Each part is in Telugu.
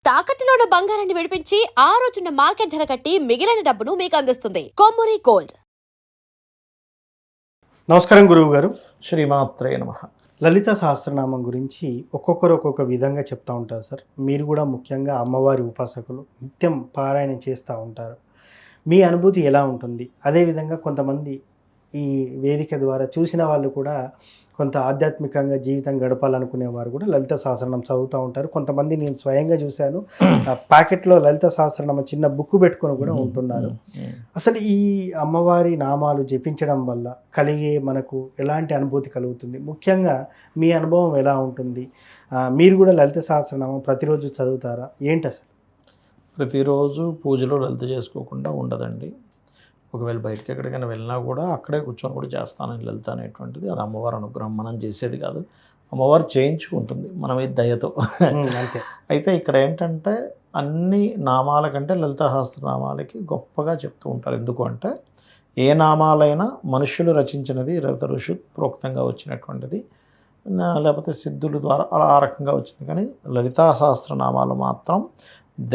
తాకట్టులో ఉన్న బంగారాన్ని విడిపించి ఆ రోజున్న మార్కెట్ ధర కట్టి మిగిలిన డబ్బును మీకు అందిస్తుంది కొమ్మూరి గోల్డ్. నమస్కారం గురువు గారు. శ్రీమాత్రే నమః. లలిత సహస్రనామం గురించి ఒక్కొక్కరు ఒక్కొక్క విధంగా చెప్తూ ఉంటారు సార్. మీరు కూడా ముఖ్యంగా అమ్మవారి ఉపాసకులు, నిత్యం పారాయణం చేస్తూ ఉంటారు. మీ అనుభూతి ఎలా ఉంటుంది? అదేవిధంగా కొంతమంది ఈ వేదిక ద్వారా చూసిన వాళ్ళు కూడా కొంత ఆధ్యాత్మికంగా జీవితం గడపాలనుకునేవారు కూడా లలిత సహస్రనామం చదువుతూ ఉంటారు. కొంతమంది నేను స్వయంగా చూశాను, ప్యాకెట్లో లలిత సహస్రనామం చిన్న బుక్ పెట్టుకొని కూడా ఉంటున్నారు. అసలు ఈ అమ్మవారి నామాలు జపించడం వల్ల కలిగే మనకు ఎలాంటి అనుభూతి కలుగుతుంది? ముఖ్యంగా మీ అనుభవం ఎలా ఉంటుంది? మీరు కూడా లలిత సహస్రనామం ప్రతిరోజు చదువుతారా? ఏంటి అసలు? ప్రతిరోజు పూజలో లలిత చేసుకోకుండా ఉండదండి. ఒకవేళ బయటకి ఎక్కడికైనా వెళ్ళినా కూడా అక్కడే కూర్చొని కూడా చేస్తానని లలిత అనేటువంటిది. అది అమ్మవారి అనుగ్రహం, మనం చేసేది కాదు. అమ్మవారు చేయించుకుంటుంది మన మీద దయతో. అంతే. అయితే ఇక్కడ ఏంటంటే అన్ని నామాల కంటే లలిత సహస్రనామాలకి గొప్పగా చెప్తూ ఉంటారు. ఎందుకు అంటే ఏ నామాలైనా మనుష్యులు రచించినది, లలిత ఋషి ప్రోక్తంగా వచ్చినటువంటిది, లేకపోతే సిద్ధుల ద్వారా అలా ఆ రకంగా వచ్చింది. కానీ లలితా సహస్రనామాలు మాత్రం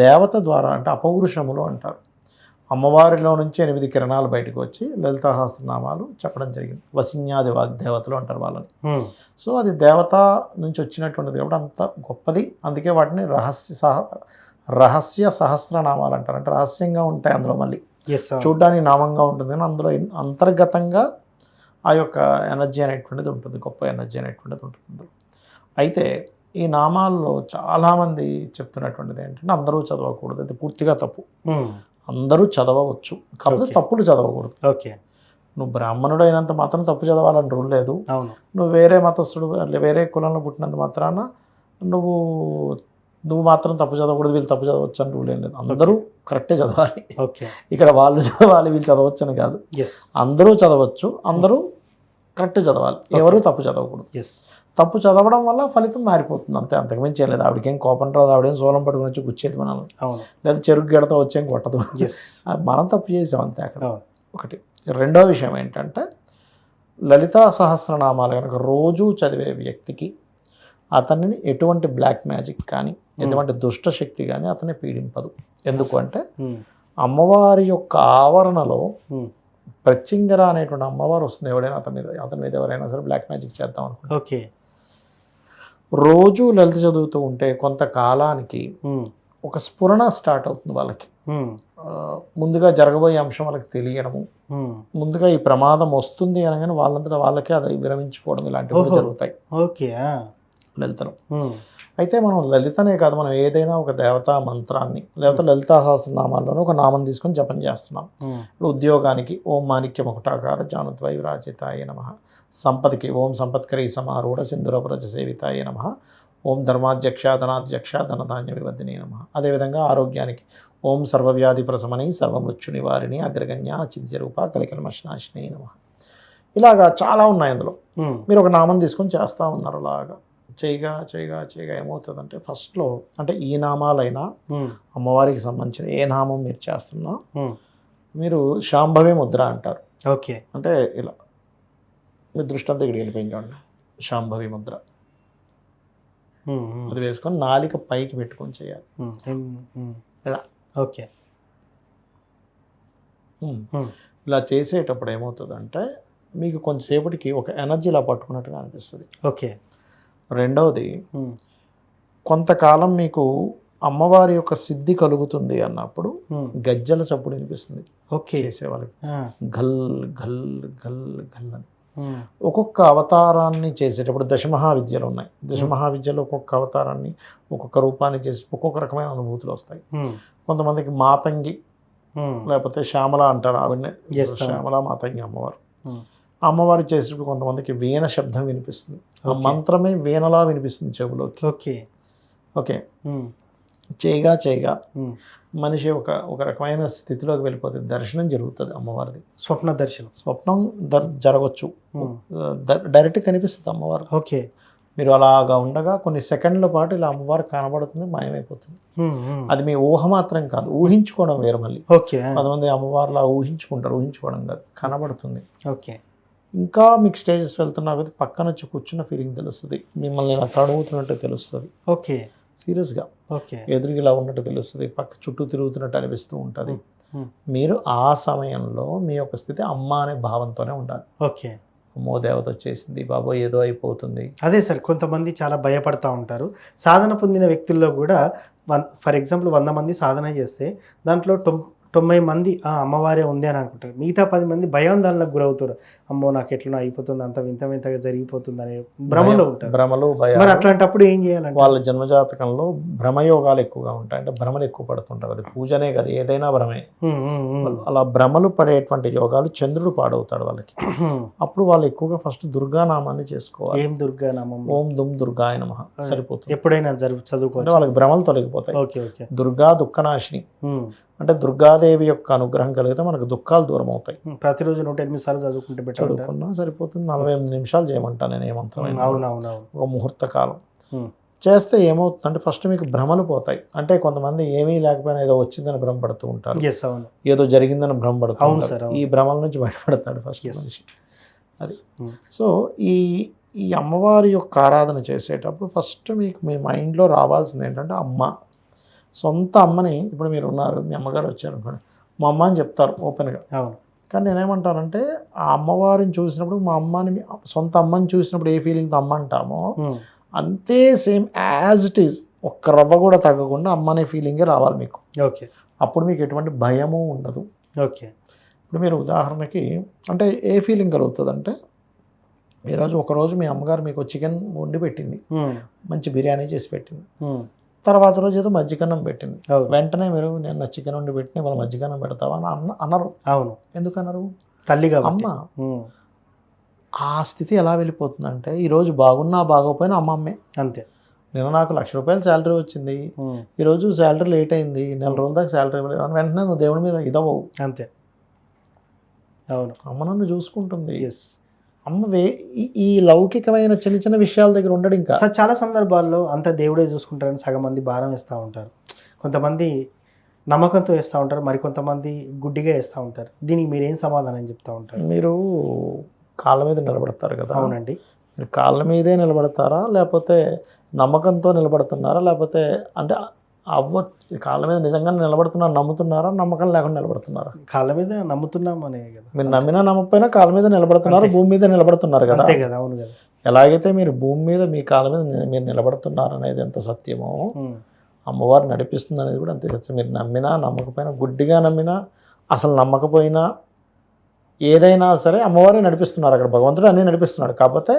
దేవత ద్వారా, అంటే అపౌరుషములు అంటారు. అమ్మవారిలో నుంచి 8 కిరణాలు బయటకు వచ్చి లలితా సహస్రనామాలు చెప్పడం జరిగింది. వసిన్యాది వాగ్దేవతలు అంటారు వాళ్ళని. సో అది దేవత నుంచి వచ్చినటువంటిది కాబట్టి అంత గొప్పది. అందుకే వాటిని రహస్య సహస్రనామాలు అంటారు. అంటే రహస్యంగా ఉంటాయి అందులో, మళ్ళీ చూడ్డానికి నామంగా ఉంటుంది కానీ అందులో అంతర్గతంగా ఆ యొక్క ఎనర్జీ అనేటువంటిది ఉంటుంది, గొప్ప ఎనర్జీ అనేటువంటిది ఉంటుంది. అయితే ఈ నామాల్లో చాలామంది చెప్తున్నటువంటిది ఏంటంటే అందరూ చదవకూడదు, అది పూర్తిగా తప్పు. అందరూ చదవచ్చు, కాకపోతే తప్పులు చదవకూడదు. ఓకే. నువ్వు బ్రాహ్మణుడు అయినంత మాత్రం తప్పు చదవాలని రూల్ లేదు. నువ్వు వేరే మతస్థుడు, వేరే కులంలో పుట్టినంత మాత్రాన నువ్వు మాత్రం తప్పు చదవకూడదు, వీళ్ళు తప్పు చదవచ్చు అని రూల్ ఏం లేదు. అందరూ కరెక్టే చదవాలి. ఇక్కడ వాళ్ళు చదవాలి, వీళ్ళు చదవచ్చు అని కాదు. అందరూ చదవచ్చు, అందరూ కరెక్ట్ చదవాలి, ఎవరు తప్పు చదవకూడదు. తప్పు చదవడం వల్ల ఫలితం మారిపోతుంది, అంతే, అంతకుమించి చేయలేదు. ఆవిడకేం కోపం రాదు, ఆవిడేం సోలం పట్టుకుని వచ్చి గుచ్చేది మనల్ని, లేదా చెరుకు గెడతో వచ్చేం కొట్టదు. మనం తప్పు చేసాం అంతే అక్కడ. ఒకటి. రెండో విషయం ఏంటంటే లలితా సహస్రనామాలు కనుక రోజూ చదివే వ్యక్తికి అతనిని ఎటువంటి బ్లాక్ మ్యాజిక్ కానీ ఎటువంటి దుష్ట శక్తి కానీ అతన్ని పీడింపదు. ఎందుకు అంటే అమ్మవారి యొక్క ఆవరణలో ప్రత్యంగర అనేటువంటి అమ్మవారు వస్తుంది. ఎవడైనా అతని మీద ఎవరైనా సరే బ్లాక్ మ్యాజిక్ చేద్దాం అనుకుంటే, ఓకే, రోజు లలిత చదువుతూ ఉంటే కొంతకాలానికి ఒక స్ఫురణ స్టార్ట్ అవుతుంది వాళ్ళకి. ముందుగా జరగబోయే అంశం వాళ్ళకి తెలియడము, ముందుగా ఈ ప్రమాదం వస్తుంది అనగానే వాళ్ళంతటా వాళ్ళకే అది విరమించుకోవడం, ఇలాంటివి జరుగుతాయి. ఓకే. లలితను. అయితే మనం లలితనే కాదు, మనం ఏదైనా ఒక దేవతా మంత్రాన్ని లేకపోతే లలితా సహస్రనామాల్లోనూ ఒక నామం తీసుకొని జపం చేస్తున్నాం. ఇప్పుడు ఉద్యోగానికి ఓం మాణిక్య ముకుటాకార జానుద్వై విరాజితాయ నమః, సంపదకి ఓం సంపత్కరీ సమారూఢ సింధురపురజ సేవితాయ నమః, ఓం ధర్మాధ్యక్ష ధనాధ్యక్ష ధనధాన్య వివర్ధిని నమః. అదేవిధంగా ఆరోగ్యానికి ఓం సర్వవ్యాధి ప్రశమని సర్వమృత్యు నివారిణి అగ్రగణ్య చింత్యరూప కలికల్మషనాశిని నమః. ఇలాగా చాలా ఉన్నాయి అందులో. మీరు ఒక నామం తీసుకొని చేస్తూ ఉన్నారు. అలాగా చేయగా చేయగా చేయగా ఏమవుతుందంటే ఫస్ట్లో, అంటే ఈ నామాలైనా అమ్మవారికి సంబంధించిన ఏ నామం మీరు చేస్తున్నా మీరు శాంభవి ముద్ర అంటారు. ఓకే. అంటే ఇలా మీ దృష్టి అంతా ఇక్కడ వెళ్ళిపోయింది. శాంభవి ముద్ర అది వేసుకొని నాలిక పైకి పెట్టుకొని చేయాలి ఇలా. ఓకే. ఇలా చేసేటప్పుడు ఏమవుతుందంటే మీకు కొంచెంసేపటికి ఒక ఎనర్జీ ఇలా పట్టుకున్నట్టుగా అనిపిస్తుంది. ఓకే. రెండవది, కొంతకాలం మీకు అమ్మవారి యొక్క సిద్ధి కలుగుతుంది అన్నప్పుడు గజ్జల చప్పుడు వినిపిస్తుంది. ఓకే. చేసేవాళ్ళకి గల్ గల్ గల్ గల్ అని. ఒక్కొక్క అవతారాన్ని చేసేటప్పుడు దశమహావిద్యలు ఉన్నాయి. దశమహావిద్యలో ఒక్కొక్క అవతారాన్ని ఒక్కొక్క రూపాన్ని చేసి ఒక్కొక్క రకమైన అనుభూతులు వస్తాయి. కొంతమందికి మాతంగి లేకపోతే శ్యామల అంటారు, ఆవిడనే శ్యామల మాతంగి అమ్మవారు. అమ్మవారు చేసేటప్పుడు కొంతమందికి వీణ శబ్దం వినిపిస్తుంది, ఆ మంత్రమే వీణలా వినిపిస్తుంది చెవులోకి. ఓకే. ఓకే. చేయగా చేయగా మనిషి ఒక రకమైన స్థితిలోకి వెళ్ళిపోతుంది, దర్శనం జరుగుతుంది అమ్మవారిది. స్వప్న దర్శనం, స్వప్నం జరగవచ్చు, డైరెక్ట్ కనిపిస్తుంది అమ్మవారు. ఓకే. మీరు అలాగా ఉండగా కొన్ని సెకండ్ల పాటు ఇలా అమ్మవారు కనబడుతుంది, మాయమైపోతుంది. అది మీ ఊహ మాత్రం కాదు, ఊహించుకోవడం వేరు మళ్ళీ. ఓకే. కొంతమంది అమ్మవారిలా ఊహించుకుంటారు, ఊహించుకోవడం కాదు, కనబడుతుంది. ఓకే. ఇంకా మీకు స్టేజెస్ వెళ్తున్నా కదా పక్కన వచ్చి కూర్చున్న ఫీలింగ్ తెలుస్తుంది, మిమ్మల్ని ఇలా తడుగుతున్నట్టు తెలుస్తుంది. ఓకే. సీరియస్గా ఓకే. ఎదురుగా ఇలా ఉన్నట్టు తెలుస్తుంది, పక్క చుట్టూ తిరుగుతున్నట్టు అనిపిస్తూ ఉంటుంది. మీరు ఆ సమయంలో మీ యొక్క స్థితి అమ్మ అనే భావంతోనే ఉండాలి. ఓకే. అమ్మో దేవత వచ్చేసింది, బాబోయ్ ఏదో అయిపోతుంది. అదే సార్, కొంతమంది చాలా భయపడతా ఉంటారు. సాధన పొందిన వ్యక్తుల్లో కూడా ఫర్ ఎగ్జాంపుల్ 100 మంది సాధన చేస్తే దాంట్లో 90 మంది అమ్మవారే ఉంది అని అనుకుంటారు. మిగతా 10 మంది భయాందోళనకు గురవుతారు. అమ్మో నాకు ఎట్లనో అయిపోతుంది, అంత వింత వింతగా జరిగిపోతుంది అనే భ్రమలో ఉంటారు. భ్రమలు, మరి భయాలు. అట్లాంటప్పుడు ఏం చేయాలంటే వాళ్ళ జన్మజాతకంలో భ్రమయోగాలు ఎక్కువగా ఉంటాయి. అంటే భ్రమలు ఎక్కువ పడుతుంటారు. అది పూజనే కదా, ఏదైనా భ్రమే. అలా భ్రమలు పడేటువంటి యోగాలు చంద్రుడు పాడవుతాడు వాళ్ళకి. అప్పుడు వాళ్ళు ఎక్కువగా ఫస్ట్ దుర్గానామాన్ని చేసుకోవాలి. ఏం దుర్గానామం? ఓం దుమ్ దుర్గాయ నమః సరిపోతుంది. ఎప్పుడైనా చదువుకోవాలి. అంటే వాళ్ళకి భ్రమలు తొలగిపోతాయి. Okay okay. దుర్గా దుఃఖనాశిని, అంటే దుర్గాదేవి యొక్క అనుగ్రహం కలిగితే మనకు దుఃఖాలు దూరం అవుతాయి. ప్రతిరోజు 108 సార్లు చదువుకుంటే బెటర్. చదువుకున్నా సరిపోతుంది. 48 నిమిషాలు చేయమంటాను నేను ఏమంటాను. అవునవునవును. ఒక ముహూర్త కాలం చేస్తే ఏమవుతుందంటే ఫస్ట్ మీకు భ్రమలు పోతాయి. అంటే కొంతమంది ఏమీ లేకపోయినా ఏదో వచ్చిందని భ్రమపడుతూ ఉంటారు, ఏదో జరిగిందని భ్రమపడుతూ ఉంటారు. ఈ భ్రమల నుంచి బయటపడతాడు ఫస్ట్ మనిషి. అది సో ఈ అమ్మవారి యొక్క ఆరాధన చేసేటప్పుడు ఫస్ట్ మీకు మీ మైండ్లో రావాల్సింది ఏంటంటే అమ్మ, సొంత అమ్మని. ఇప్పుడు మీరు ఉన్నారు, మీ అమ్మగారు వచ్చారు అనుకోండి, మా అమ్మ అని చెప్తారు ఓపెన్గా. కానీ నేనేమంటానంటే ఆ అమ్మవారిని చూసినప్పుడు మా అమ్మని, సొంత అమ్మని చూసినప్పుడు ఏ ఫీలింగ్తో అమ్మ అంటామో అంతే సేమ్ యాజ్ ఇట్ ఈజ్, ఒక్క రవ్వ కూడా తగ్గకుండా అమ్మ అనే ఫీలింగే రావాలి మీకు. ఓకే. అప్పుడు మీకు ఎటువంటి భయము ఉండదు. ఓకే. ఇప్పుడు మీరు ఉదాహరణకి అంటే ఏ ఫీలింగ్ కలుగుతుంది అంటే, ఈరోజు ఒకరోజు మీ అమ్మగారు మీకు చికెన్ వండి పెట్టింది, మంచి బిర్యానీ చేసి పెట్టింది. తర్వాత రోజు ఏదో మజ్జిగన్నం పెట్టింది. వెంటనే మీరు నేను నా చికెన్ వండి పెట్టిన వాళ్ళు మజ్జిగన్నం పెడతావా అని అన్నారు. అవును. ఎందుకు అన్నారు? తల్లిగా అమ్మ. ఆ స్థితి ఎలా వెళ్ళిపోతుందంటే ఈరోజు బాగున్నా బాగోపోయినా అమ్మే. అంతే. నేను నాకు ₹1,00,000 శాలరీ వచ్చింది, ఈరోజు శాలరీ లేట్ అయింది, 4 రోజుల దాకా శాలరీ ఇవ్వలేదు అని వెంటనే నువ్వు దేవుడి మీద ఇదవవు. అంతే. అవును. అమ్మ నన్ను చూసుకుంటుంది. అమ్మ ఈ లౌకికమైన చిన్న చిన్న విషయాల దగ్గర ఉండడు. ఇంకా చాలా సందర్భాల్లో అంతా దేవుడే చూసుకుంటారని సగం మంది భారం వేస్తూ ఉంటారు. కొంతమంది నమ్మకంతో వేస్తూ ఉంటారు, మరి కొంతమంది గుడ్డిగా వేస్తూ ఉంటారు. దీనికి మీరు ఏం సమాధానం చెప్తూ ఉంటారు? మీరు కాళ్ళ మీద నిలబడతారు కదా. అవునండి. మీరు కాళ్ళ మీదే నిలబడతారా, లేకపోతే నమ్మకంతో నిలబడుతున్నారా, లేకపోతే అంటే కాళ్ళ మీద నిజంగా నిలబడుతున్నారు నమ్ముతున్నారా, నమ్మకం లేకుండా నిలబడుతున్నారా? కాళ్ళ మీద నమ్ముతున్నామనే కదా. మీరు నమ్మినా నమ్మకపోయినా కాళ్ళ మీద నిలబడుతున్నారు, భూమి మీద నిలబడుతున్నారు కదా. అంతే కదా. అవును కదా. ఎలాగైతే మీరు భూమి మీద మీ కాళ్ళ మీద మీరు నిలబడుతున్నారు అనేది ఎంత సత్యమో, అమ్మవారు నడిపిస్తుంది అనేది కూడా అంతే సత్యం. మీరు నమ్మినా నమ్మకపోయినా, గుడ్డిగా నమ్మినా అసలు నమ్మకపోయినా, ఏదైనా సరే అమ్మవారే నడిపిస్తున్నారు. అక్కడ భగవంతుడు అన్నీ నడిపిస్తున్నాడు. కాకపోతే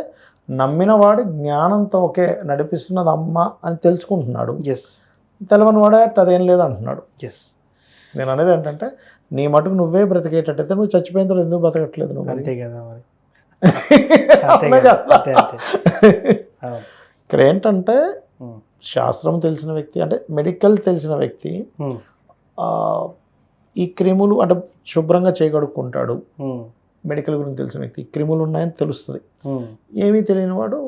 నమ్మినవాడు జ్ఞానంతో ఓకే నడిపిస్తున్నది అమ్మ అని తెలుసుకుంటున్నాడు. తెలవని వాడే అదేం లేదు అంటున్నాడు. నేను అనేది ఏంటంటే నీ మటుకు నువ్వే బ్రతికేటట్టయితే నువ్వు చచ్చిపోయిన తర్వాత ఎందుకు బ్రతకట్లేదు నువ్వు? అంతే కదా మరి. ఇక్కడ ఏంటంటే శాస్త్రం తెలిసిన వ్యక్తి, అంటే మెడికల్ తెలిసిన వ్యక్తి ఈ క్రిములు అంటే శుభ్రంగా చేయగడుక్కుంటాడు. మెడికల్ గురించి తెలిసిన వ్యక్తి క్రిములు ఉన్నాయని తెలుస్తుంది. ఏమీ తెలియని వాడు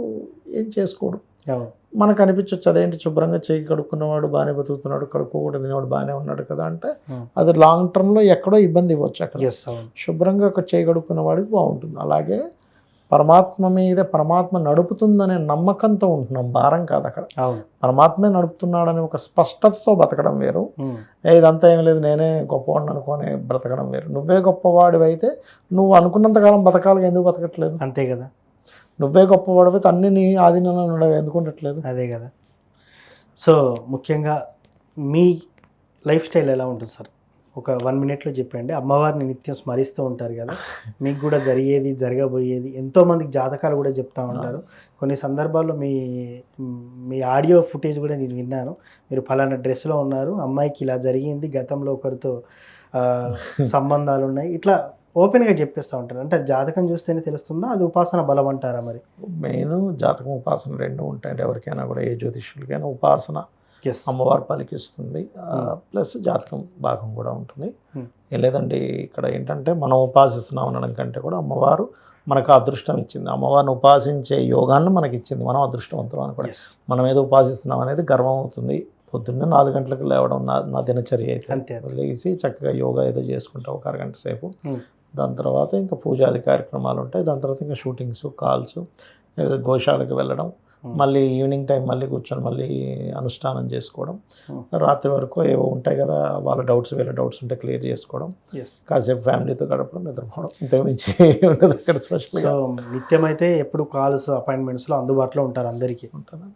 ఏం చేసుకోడు. మనకు అనిపించవచ్చు అదేంటి శుభ్రంగా చేయి కడుక్కున్నవాడు బాగానే బతుకుతున్నాడు, కడుక్కోకుండా తినేవాడు బాగానే ఉన్నాడు కదా అంటే అది లాంగ్ టర్మ్లో ఎక్కడో ఇబ్బంది ఇవ్వచ్చు. అక్కడ శుభ్రంగా చేయి కడుక్కున్న వాడికి బాగుంటుంది. అలాగే పరమాత్మ మీద పరమాత్మ నడుపుతుందనే నమ్మకంతో ఉంటున్నాం, భారం కాదు. అక్కడ పరమాత్మే నడుపుతున్నాడని ఒక స్పష్టతతో బతకడం వేరు, ఇదంతా ఏం లేదు నేనే గొప్పవాడిని అనుకోని బ్రతకడం వేరు. నువ్వే గొప్పవాడివి అయితే నువ్వు అనుకున్నంతకాలం బతకాలి, ఎందుకు బతకట్లేదు? అంతే కదా. నువ్వే గొప్పవాడిపోతే అన్ని నీ ఆధీనంలో ఉండవు, ఎందుకు ఉండట్లేదు? అదే కదా. సో ముఖ్యంగా మీ లైఫ్ స్టైల్ ఎలా ఉంటుంది సార్? ఒక 1 minute చెప్పండి. అమ్మవారిని నిత్యం స్మరిస్తూ ఉంటారు కదా, మీకు కూడా జరిగేది జరగబోయేది ఎంతోమందికి జాతకాలు కూడా చెప్తూ ఉంటారు. కొన్ని సందర్భాల్లో మీ ఆడియో ఫుటేజ్ కూడా నేను విన్నాను. మీరు ఫలానా డ్రెస్లో ఉన్నారు, అమ్మాయికి ఇలా జరిగింది, గతంలో ఒకరితో సంబంధాలు ఉన్నాయి, ఇట్లా ఓపెన్గా చెప్పేస్తూ ఉంటారు. అంటే జాతకం చూస్తేనే తెలుస్తుందా, అది ఉపాసన బలం అంటారా? మరి మెయిన్ జాతకం ఉపాసన రెండు ఉంటాయి. అంటే ఎవరికైనా కూడా ఏ జ్యోతిష్యులకైనా ఉపాసన అమ్మవారు పలికిస్తుంది, ప్లస్ జాతకం భాగం కూడా ఉంటుంది. ఏం లేదండి, ఇక్కడ ఏంటంటే మనం ఉపాసిస్తున్నాం అనడం కంటే కూడా అమ్మవారు మనకు అదృష్టం ఇచ్చింది. అమ్మవారిని ఉపాసించే యోగాన్ని మనకి ఇచ్చింది, మనం అదృష్టవంతులు అని కూడా. మనం ఏదో ఉపాసిస్తున్నాం అనేది గర్వం అవుతుంది. పొద్దున్నే 4 గంటలకు లేవడం నా దినచర్య అయితే. అంతే. లేచి చక్కగా యోగా ఏదో చేసుకుంటాం ఒక అరగంట సేపు. దాని తర్వాత ఇంకా పూజాది కార్యక్రమాలు ఉంటాయి. దాని తర్వాత ఇంకా షూటింగ్స్, కాల్స్, గోశాలకు వెళ్ళడం, మళ్ళీ ఈవినింగ్ టైం మళ్ళీ కూర్చొని మళ్ళీ అనుష్ఠానం చేసుకోవడం, రాత్రి వరకు ఏవో ఉంటాయి కదా వాళ్ళ డౌట్స్ వీళ్ళ డౌట్స్ ఉంటే క్లియర్ చేసుకోవడం, కాసేపు ఫ్యామిలీతో గడపడం, నిద్రపోవడం, ఇంతకుమించి ఉండదు అక్కడ స్పెషల్. సో నిత్యం అయితే ఎప్పుడు కాల్స్ అపాయింట్మెంట్స్లో అందుబాటులో ఉంటారు అందరికీ. ఉంటాను.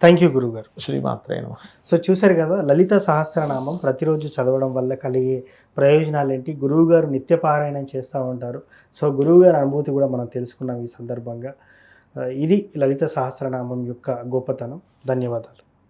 థ్యాంక్ యూ గురువు గారు. శ్రీమాత్రే నమః. సో చూశారు కదా, లలిత సహస్రనామం ప్రతిరోజు చదవడం వల్ల కలిగే ప్రయోజనాలు ఏంటి, గురువు గారు నిత్య పారాయణం చేస్తూ ఉంటారు. సో గురువు గారి అనుభూతి కూడా మనం తెలుసుకున్నాం ఈ సందర్భంగా. ఇది లలిత సహస్రనామం యొక్క గొప్పతనం. ధన్యవాదాలు.